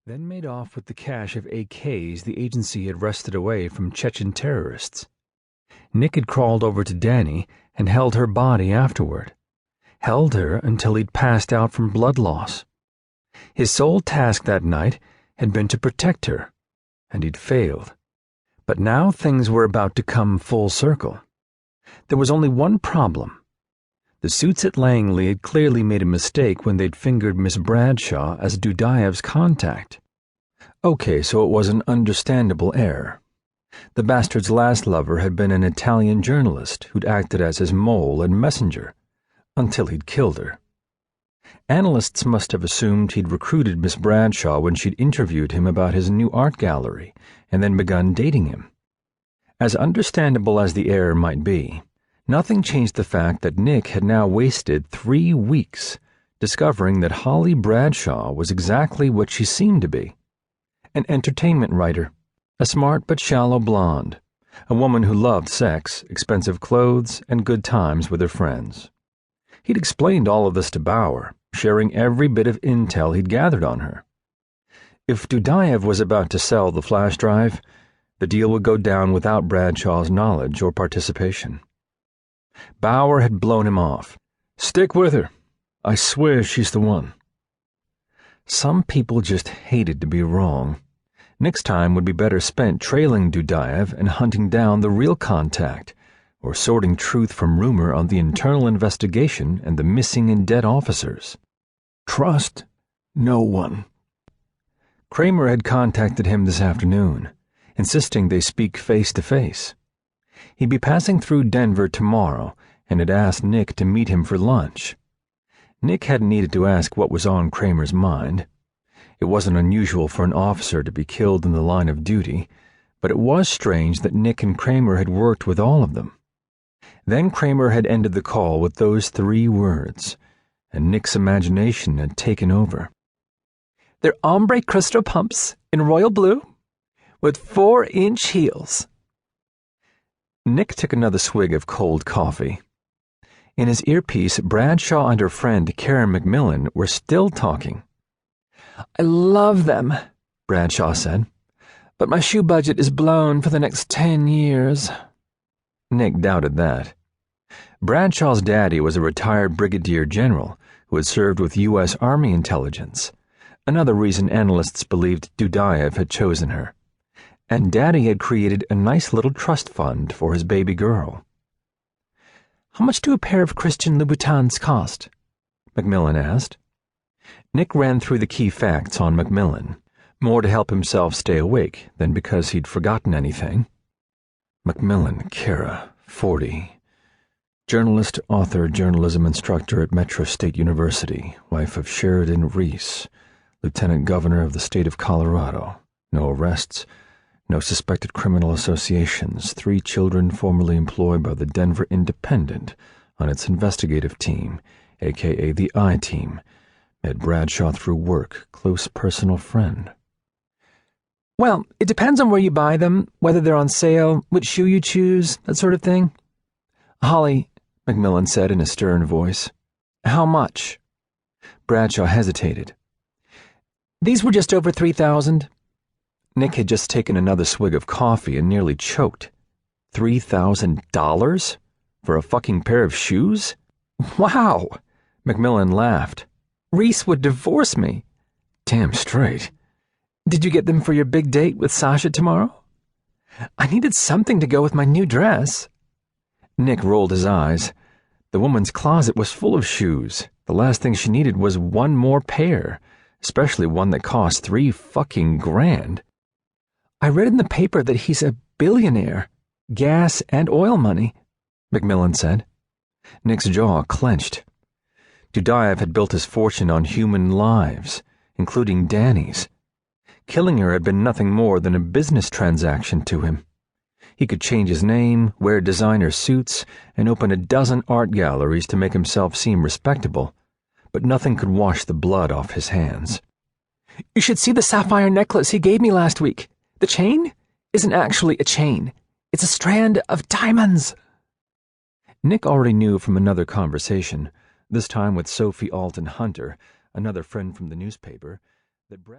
then made off with the cache of AKs the agency had wrested away from Chechen terrorists. Nick had crawled over to Danny and held her body afterward. Held her until he'd passed out from blood loss. His sole task that night had been to protect her, and he'd failed. But now things were about to come full circle. There was only one problem. The suits at Langley had clearly made a mistake when they'd fingered Miss Bradshaw as Dudayev's contact. Okay, so it was an understandable error. The bastard's last lover had been an Italian journalist who'd acted as his mole and messenger, until he'd killed her. Analysts must have assumed he'd recruited Miss Bradshaw when she'd interviewed him about his new art gallery and then begun dating him. As understandable as the error might be, nothing changed the fact that Nick had now wasted 3 weeks discovering that Holly Bradshaw was exactly what she seemed to be. An entertainment writer, a smart but shallow blonde, a woman who loved sex, expensive clothes, and good times with her friends. He'd explained all of this to Bauer, sharing every bit of intel he'd gathered on her. If Dudayev was about to sell the flash drive, the deal would go down without Bradshaw's knowledge or participation. Bauer had blown him off. "Stick with her. I swear she's the one." Some people just hated to be wrong. Next time would be better spent trailing Dudayev and hunting down the real contact, or sorting truth from rumor on the internal investigation and the missing and dead officers. Trust no one. Kramer had contacted him this afternoon, insisting they speak face to face. He'd be passing through Denver tomorrow and had asked Nick to meet him for lunch. Nick hadn't needed to ask what was on Kramer's mind. It wasn't unusual for an officer to be killed in the line of duty, but it was strange that Nick and Kramer had worked with all of them. Then Kramer had ended the call with those 3 words, and Nick's imagination had taken over. "They're ombre crystal pumps in royal blue with 4-inch heels." Nick took another swig of cold coffee. In his earpiece, Bradshaw and her friend Karen McMillan were still talking. "I love them," Bradshaw said, "but my shoe budget is blown for the next 10 years. Nick doubted that. Bradshaw's daddy was a retired brigadier general who had served with U.S. Army intelligence, another reason analysts believed Dudayev had chosen her. And Daddy had created a nice little trust fund for his baby girl. "How much do a pair of Christian Louboutins cost?" McMillan asked. Nick ran through the key facts on McMillan, more to help himself stay awake than because he'd forgotten anything. McMillan, Kara, 40. Journalist, author, journalism instructor at Metro State University, wife of Sheridan Reese, Lieutenant Governor of the state of Colorado. No arrests. No suspected criminal associations. 3 children formerly employed by the Denver Independent on its investigative team, a.k.a. the I-Team. Met Bradshaw through work. Close personal friend. "Well, it depends on where you buy them, whether they're on sale, which shoe you choose, that sort of thing." "Holly," McMillan said in a stern voice. "How much?" Bradshaw hesitated. "These were just over $3,000. Nick had just taken another swig of coffee and nearly choked. $3,000? For a fucking pair of shoes? Wow! McMillan laughed. "Reese would divorce me." "Damn straight." "Did you get them for your big date with Sasha tomorrow?" "I needed something to go with my new dress." Nick rolled his eyes. The woman's closet was full of shoes. The last thing she needed was one more pair, especially one that cost $3,000. "I read in the paper that he's a billionaire. Gas and oil money," McMillan said. Nick's jaw clenched. Dudayev had built his fortune on human lives, including Danny's. Killing her had been nothing more than a business transaction to him. He could change his name, wear designer suits, and open a dozen art galleries to make himself seem respectable, but nothing could wash the blood off his hands. "You should see the sapphire necklace he gave me last week. The chain isn't actually a chain. It's a strand of diamonds." Nick already knew from another conversation, this time with Sophie Alton Hunter, another friend from the newspaper, that